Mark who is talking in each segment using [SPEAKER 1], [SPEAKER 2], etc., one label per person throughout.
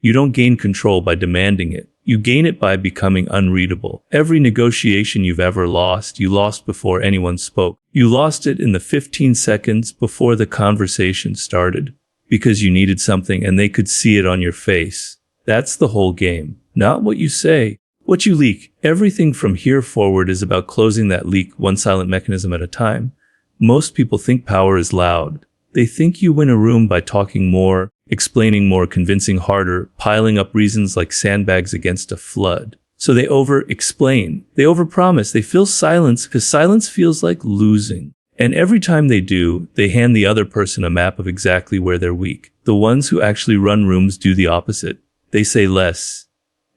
[SPEAKER 1] You don't gain control by demanding it. You gain it by becoming unreadable. Every negotiation you've ever lost, you lost before anyone spoke. You lost it in the 15 seconds before the conversation started, because you needed something and they could see it on your face. That's the whole game. Not what you say, what you leak. Everything from here forward is about closing that leak one silent mechanism at a time. Most people think power is loud. They think you win a room by talking more, explaining more, convincing harder, piling up reasons like sandbags against a flood. So they over-explain, they over-promise, they fill silence because silence feels like losing. And every time they do, they hand the other person a map of exactly where they're weak. The ones who actually run rooms do the opposite. They say less.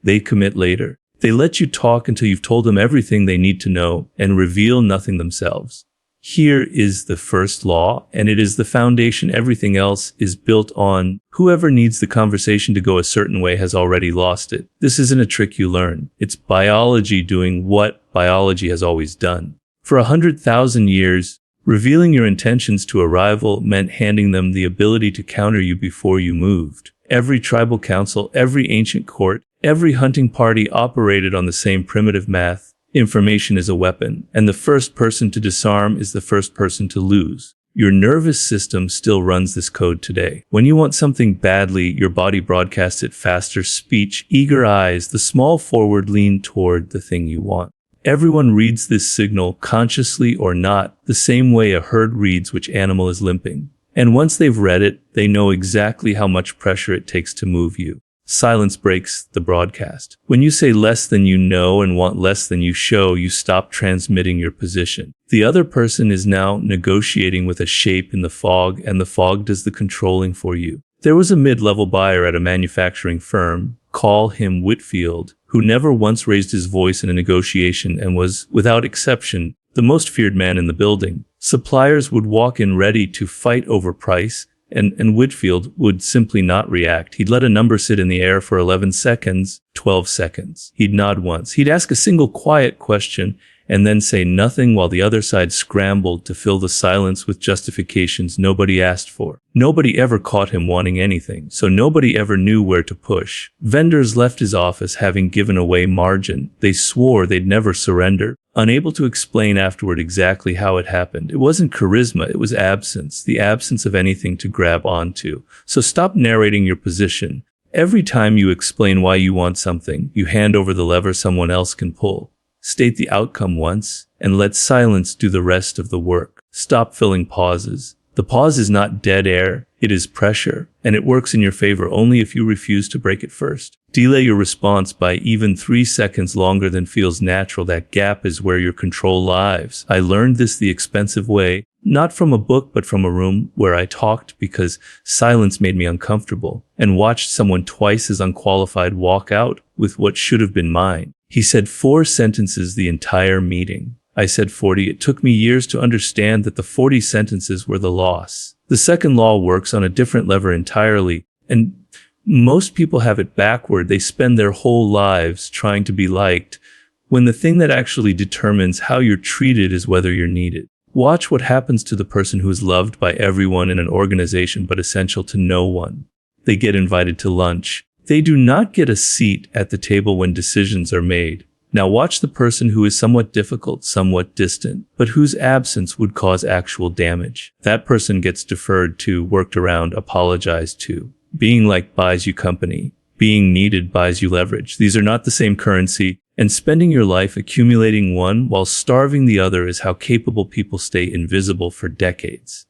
[SPEAKER 1] They commit later. They let you talk until you've told them everything they need to know and reveal nothing themselves. Here is the first law, and it is the foundation everything else is built on. Whoever needs the conversation to go a certain way has already lost it. This isn't a trick you learn. It's biology doing what biology has always done. For 100,000 years, revealing your intentions to a rival meant handing them the ability to counter you before you moved. Every tribal council, every ancient court, every hunting party operated on the same primitive math. Information is a weapon, and the first person to disarm is the first person to lose. Your nervous system still runs this code today. When you want something badly, your body broadcasts it faster. Speech, eager eyes, the small forward lean toward the thing you want. Everyone reads this signal, consciously or not, the same way a herd reads which animal is limping. And once they've read it, they know exactly how much pressure it takes to move you. Silence breaks the broadcast. When you say less than you know and want less than you show, you stop transmitting your position. The other person is now negotiating with a shape in the fog, and the fog does the controlling for you. There was a mid-level buyer at a manufacturing firm, call him Whitfield, who never once raised his voice in a negotiation and was, without exception, the most feared man in the building. Suppliers would walk in ready to fight over price, and Whitfield would simply not react. He'd let a number sit in the air for 11 seconds, 12 seconds. He'd nod once. He'd ask a single quiet question and then say nothing while the other side scrambled to fill the silence with justifications nobody asked for. Nobody ever caught him wanting anything, so nobody ever knew where to push. Vendors left his office having given away margin. They swore they'd never surrender, unable to explain afterward exactly how it happened. It wasn't charisma, it was absence, the absence of anything to grab onto. So stop narrating your position. Every time you explain why you want something, you hand over the lever someone else can pull. State the outcome once, and let silence do the rest of the work. Stop filling pauses. The pause is not dead air, it is pressure, and it works in your favor only if you refuse to break it first. Delay your response by even 3 seconds longer than feels natural. That gap is where your control lies. I learned this the expensive way, not from a book but from a room where I talked because silence made me uncomfortable, and watched someone twice as unqualified walk out with what should have been mine. He said 4 sentences the entire meeting. I said 40. It took me years to understand that the 40 sentences were the loss. The second law works on a different lever entirely, and most people have it backward. They spend their whole lives trying to be liked, when the thing that actually determines how you're treated is whether you're needed. Watch what happens to the person who is loved by everyone in an organization but essential to no one. They get invited to lunch. They do not get a seat at the table when decisions are made. Now watch the person who is somewhat difficult, somewhat distant, but whose absence would cause actual damage. That person gets deferred to, worked around, apologized to. Being liked buys you company. Being needed buys you leverage. These are not the same currency, and spending your life accumulating one while starving the other is how capable people stay invisible for decades.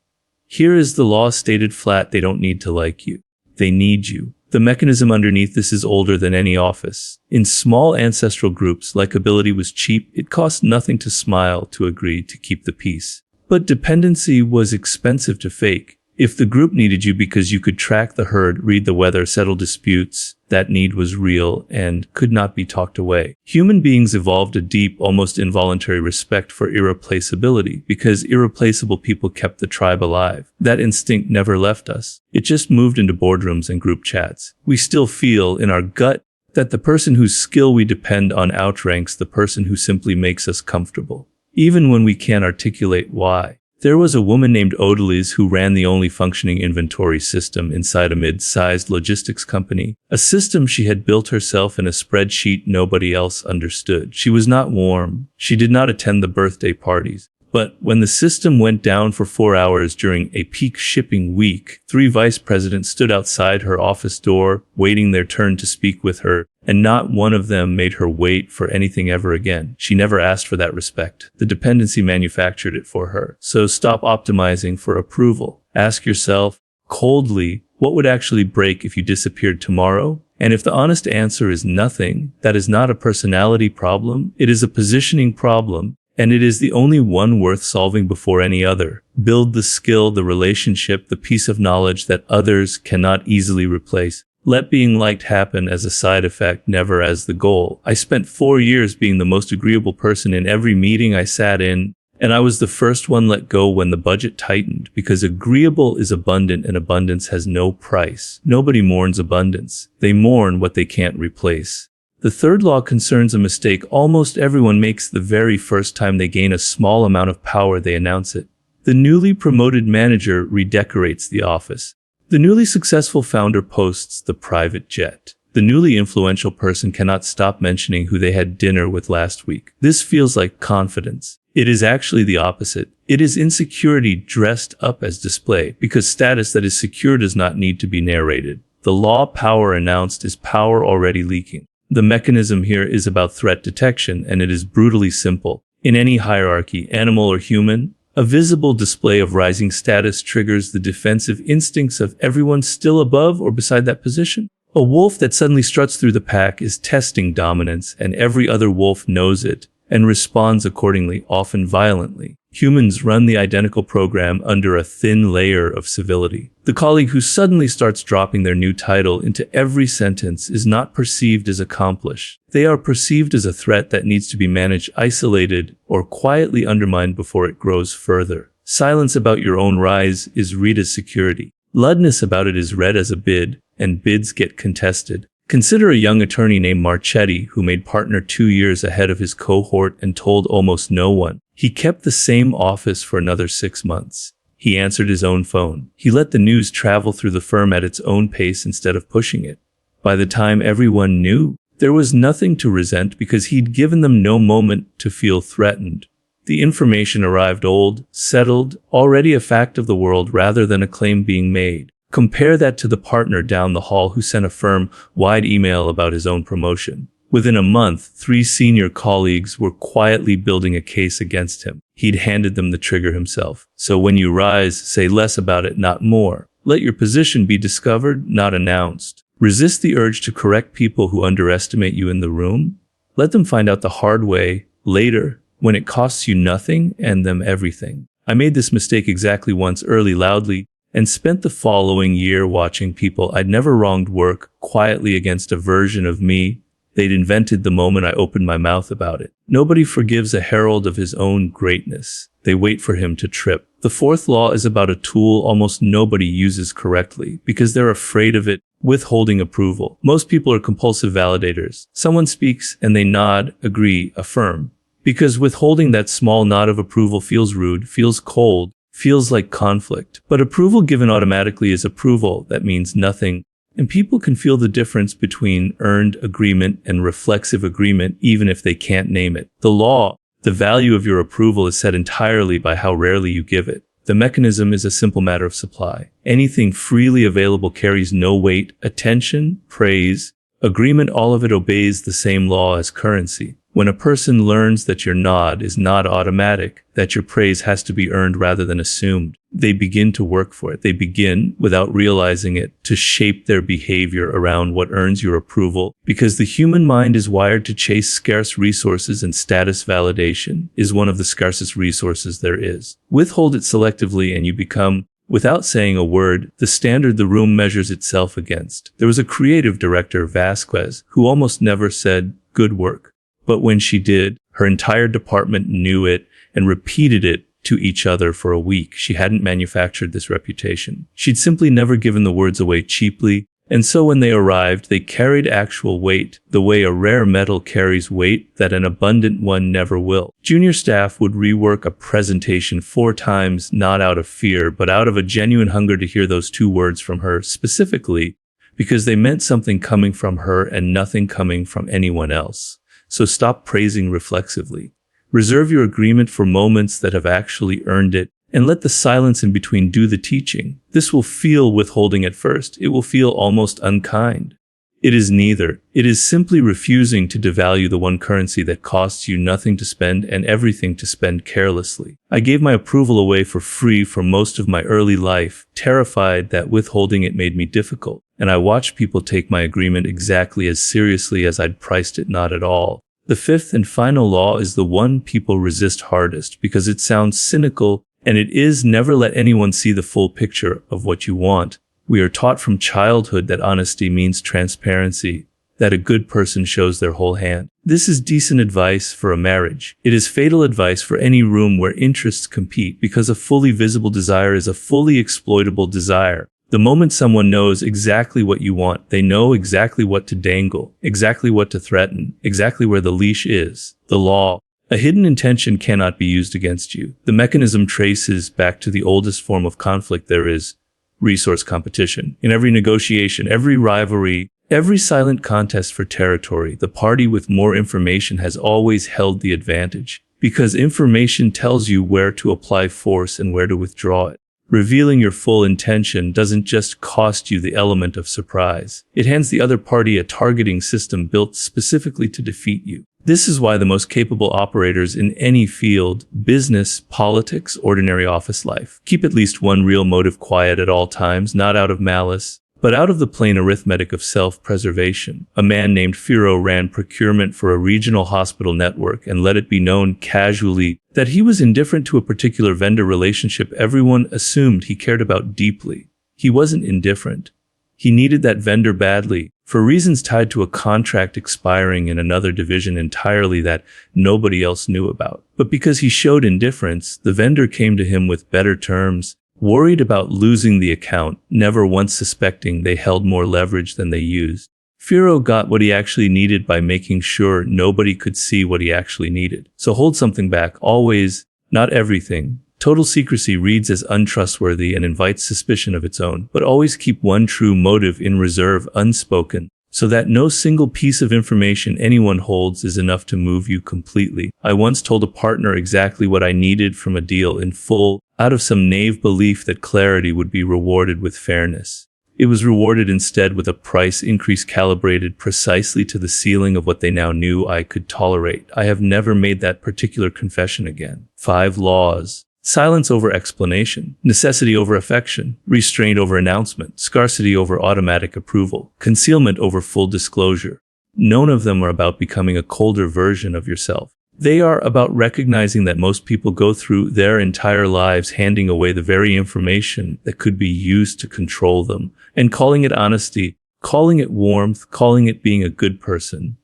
[SPEAKER 1] Here is the law stated flat: they don't need to like you. They need you. The mechanism underneath this is older than any office. In small ancestral groups, likability was cheap. It cost nothing to smile, to agree, to keep the peace. But dependency was expensive to fake. If the group needed you because you could track the herd, read the weather, settle disputes, that need was real and could not be talked away. Human beings evolved a deep, almost involuntary respect for irreplaceability because irreplaceable people kept the tribe alive. That instinct never left us. It just moved into boardrooms and group chats. We still feel in our gut that the person whose skill we depend on outranks the person who simply makes us comfortable, even when we can't articulate why. There was a woman named Odalise who ran the only functioning inventory system inside a mid-sized logistics company, a system she had built herself in a spreadsheet nobody else understood. She was not warm. She did not attend the birthday parties. But when the system went down for 4 hours during a peak shipping week, 3 vice presidents stood outside her office door, waiting their turn to speak with her, and not one of them made her wait for anything ever again. She never asked for that respect. The dependency manufactured it for her. So stop optimizing for approval. Ask yourself, coldly, what would actually break if you disappeared tomorrow? And if the honest answer is nothing, that is not a personality problem, it is a positioning problem. And it is the only one worth solving before any other. Build the skill, the relationship, the piece of knowledge that others cannot easily replace. Let being liked happen as a side effect, never as the goal. I spent 4 years being the most agreeable person in every meeting I sat in, and I was the first one let go when the budget tightened, because agreeable is abundant and abundance has no price. Nobody mourns abundance. They mourn what they can't replace. The third law concerns a mistake almost everyone makes the very first time they gain a small amount of power. They announce it. The newly promoted manager redecorates the office. The newly successful founder posts the private jet. The newly influential person cannot stop mentioning who they had dinner with last week. This feels like confidence. It is actually the opposite. It is insecurity dressed up as display, because status that is secure does not need to be narrated. The law power announced is power already leaking. The mechanism here is about threat detection, and it is brutally simple. In any hierarchy, animal or human, a visible display of rising status triggers the defensive instincts of everyone still above or beside that position. A wolf that suddenly struts through the pack is testing dominance, and every other wolf knows it and responds accordingly, often violently. Humans run the identical program under a thin layer of civility. The colleague who suddenly starts dropping their new title into every sentence is not perceived as accomplished. They are perceived as a threat that needs to be managed, isolated, or quietly undermined before it grows further. Silence about your own rise is read as security. Loudness about it is read as a bid, and bids get contested. Consider a young attorney named Marchetti who made partner 2 years ahead of his cohort and told almost no one. He kept the same office for another 6 months. He answered his own phone. He let the news travel through the firm at its own pace instead of pushing it. By the time everyone knew, there was nothing to resent because he'd given them no moment to feel threatened. The information arrived old, settled, already a fact of the world rather than a claim being made. Compare that to the partner down the hall who sent a firm-wide email about his own promotion. Within a month, 3 senior colleagues were quietly building a case against him. He'd handed them the trigger himself. So when you rise, say less about it, not more. Let your position be discovered, not announced. Resist the urge to correct people who underestimate you in the room. Let them find out the hard way, later, when it costs you nothing and them everything. I made this mistake exactly once, early, loudly, and spent the following year watching people I'd never wronged work quietly against a version of me they'd invented the moment I opened my mouth about it. Nobody forgives a herald of his own greatness. They wait for him to trip. The fourth law is about a tool almost nobody uses correctly because they're afraid of it: withholding approval. Most people are compulsive validators. Someone speaks and they nod, agree, affirm. Because withholding that small nod of approval feels rude, feels cold, feels like conflict. But approval given automatically is approval that means nothing. And people can feel the difference between earned agreement and reflexive agreement even if they can't name it. The law, the value of your approval is set entirely by how rarely you give it. The mechanism is a simple matter of supply. Anything freely available carries no weight, attention, praise, agreement, all of it obeys the same law as currency. When a person learns that your nod is not automatic, that your praise has to be earned rather than assumed, they begin to work for it. They begin, without realizing it, to shape their behavior around what earns your approval, because the human mind is wired to chase scarce resources, and status validation is one of the scarcest resources there is. Withhold it selectively and you become, without saying a word, the standard the room measures itself against. There was a creative director, Vasquez, who almost never said, "Good work." But when she did, her entire department knew it and repeated it to each other for a week. She hadn't manufactured this reputation. She'd simply never given the words away cheaply, And so when they arrived, they carried actual weight, the way a rare metal carries weight that an abundant one never will. Junior staff would rework a presentation 4 times, not out of fear, but out of a genuine hunger to hear those 2 words from her, specifically because they meant something coming from her and nothing coming from anyone else. So stop praising reflexively. Reserve your agreement for moments that have actually earned it, and let the silence in between do the teaching. This will feel withholding at first. It will feel almost unkind. It is neither. It is simply refusing to devalue the one currency that costs you nothing to spend and everything to spend carelessly. I gave my approval away for free for most of my early life, terrified that withholding it made me difficult, and I watched people take my agreement exactly as seriously as I'd priced it not at all. The 5th and final law is the one people resist hardest because it sounds cynical, and it is never let anyone see the full picture of what you want. We are taught from childhood that honesty means transparency, that a good person shows their whole hand. This is decent advice for a marriage. It is fatal advice for any room where interests compete, because a fully visible desire is a fully exploitable desire. The moment someone knows exactly what you want, they know exactly what to dangle, exactly what to threaten, exactly where the leash is. The law. A hidden intention cannot be used against you. The mechanism traces back to the oldest form of conflict there is: resource competition. In every negotiation, every rivalry, every silent contest for territory, the party with more information has always held the advantage, because information tells you where to apply force and where to withdraw it. Revealing your full intention doesn't just cost you the element of surprise. It hands the other party a targeting system built specifically to defeat you. This is why the most capable operators in any field, business, politics, ordinary office life, keep at least one real motive quiet at all times, not out of malice, but out of the plain arithmetic of self-preservation. A man named Firo ran procurement for a regional hospital network and let it be known casually that he was indifferent to a particular vendor relationship everyone assumed he cared about deeply. He wasn't indifferent. He needed that vendor badly, for reasons tied to a contract expiring in another division entirely that nobody else knew about. But because he showed indifference, the vendor came to him with better terms, worried about losing the account, never once suspecting they held more leverage than they used. Firo got what he actually needed by making sure nobody could see what he actually needed. So hold something back, always, not everything. Total secrecy reads as untrustworthy and invites suspicion of its own, but always keep one true motive in reserve, unspoken, so that no single piece of information anyone holds is enough to move you completely. I once told a partner exactly what I needed from a deal in full, out of some naive belief that clarity would be rewarded with fairness. It was rewarded instead with a price increase calibrated precisely to the ceiling of what they now knew I could tolerate. I have never made that particular confession again. 5 laws. Silence over explanation, necessity over affection, restraint over announcement, scarcity over automatic approval, concealment over full disclosure. None of them are about becoming a colder version of yourself. They are about recognizing that most people go through their entire lives handing away the very information that could be used to control them, and calling it honesty, calling it warmth, calling it being a good person,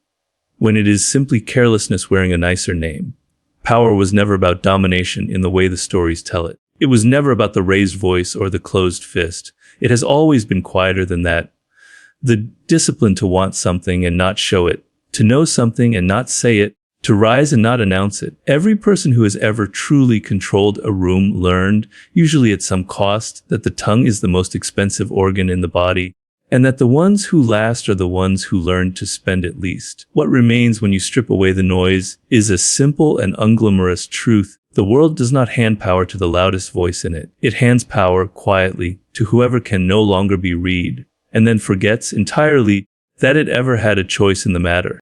[SPEAKER 1] when it is simply carelessness wearing a nicer name. Power was never about domination in the way the stories tell it. It was never about the raised voice or the closed fist. It has always been quieter than that. The discipline to want something and not show it, to know something and not say it, to rise and not announce it. Every person who has ever truly controlled a room learned, usually at some cost, that the tongue is the most expensive organ in the body, and that the ones who last are the ones who learn to spend it least. What remains when you strip away the noise is a simple and unglamorous truth. The world does not hand power to the loudest voice in it. It hands power quietly to whoever can no longer be read, and then forgets entirely that it ever had a choice in the matter.